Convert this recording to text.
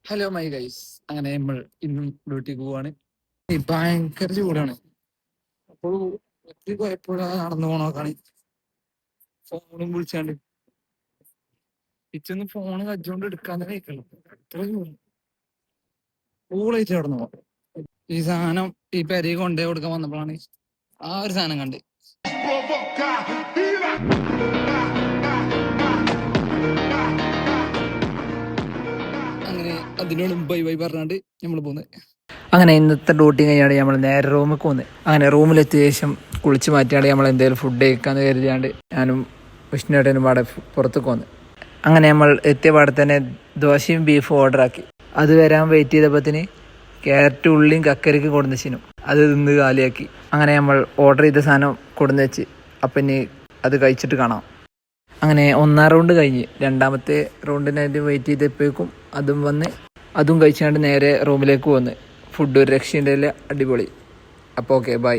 Hello my guys, അങ്ങനെ നമ്മൾ ഇന്നും ഡ്യൂട്ടിക്ക് പോവാണ്. ഭയങ്കര ചൂടാണ്. അപ്പോൾ എപ്പോഴാ നടന്നു പോണോക്കാണ് ഫോണും വിളിച്ചാണ്ട് ഇച്ചൊന്ന് ഫോണ് കജ്ജോണ്ട് എടുക്കാൻ തന്നെ കഴിക്കണം. അത്ര കൂളായിട്ട് നടന്നു പോകാം. ഈ സാധനം ഈ പെരയെ കൊണ്ടേ കൊടുക്കാൻ വന്നപ്പോഴാണ് ആ ഒരു സാധനം കണ്ട്. അങ്ങനെ അതിനോട് ബൈ പറഞ്ഞാണ്ട് നമ്മൾ പോകുന്നത്. അങ്ങനെ ഇന്നത്തെ ഡ്യൂട്ടി കഴിഞ്ഞാണ് നമ്മൾ നേരെ റൂമിൽ പോകുന്നത്. അങ്ങനെ റൂമിലെത്തിയ ശേഷം കുളിച്ച് മാറ്റിയാണ്ട് നമ്മൾ എന്തെങ്കിലും ഫുഡ് കഴിക്കാന്ന് കരുതിയാണ്ട് ഞാനും വിഷ്ണുവേട്ടനും പാടെ പുറത്തേക്ക് വന്നു. അങ്ങനെ നമ്മൾ എത്തിയ പാടെ തന്നെ ദോശയും ബീഫും ഓർഡറാക്കി. അത് വരാൻ വെയിറ്റ് ചെയ്തപ്പോഴത്തേന് ക്യാരറ്റ് ഉള്ളിയും കക്കരിക്ക് കൊടുന്നച്ചിനും അത് തിന്ന് കാലിയാക്കി. അങ്ങനെ നമ്മൾ ഓർഡർ ചെയ്ത സാധനം കൊടുന്ന് വെച്ച് അപ്പം ഇനി അത് കഴിച്ചിട്ട് കാണാം. അങ്ങനെ ഒന്നാം റൗണ്ട് കഴിഞ്ഞ് രണ്ടാമത്തെ റൗണ്ടിനായിട്ട് വെയിറ്റ് ചെയ്തപ്പോഴേക്കും അതും വന്ന് അതും കഴിച്ചാണ്ട് നേരെ റൂമിലേക്ക് വന്ന്. ഫുഡ് ഒരു രക്ഷയുണ്ടല്ല, അടിപൊളി. അപ്പോൾ ഓക്കെ, ബൈ.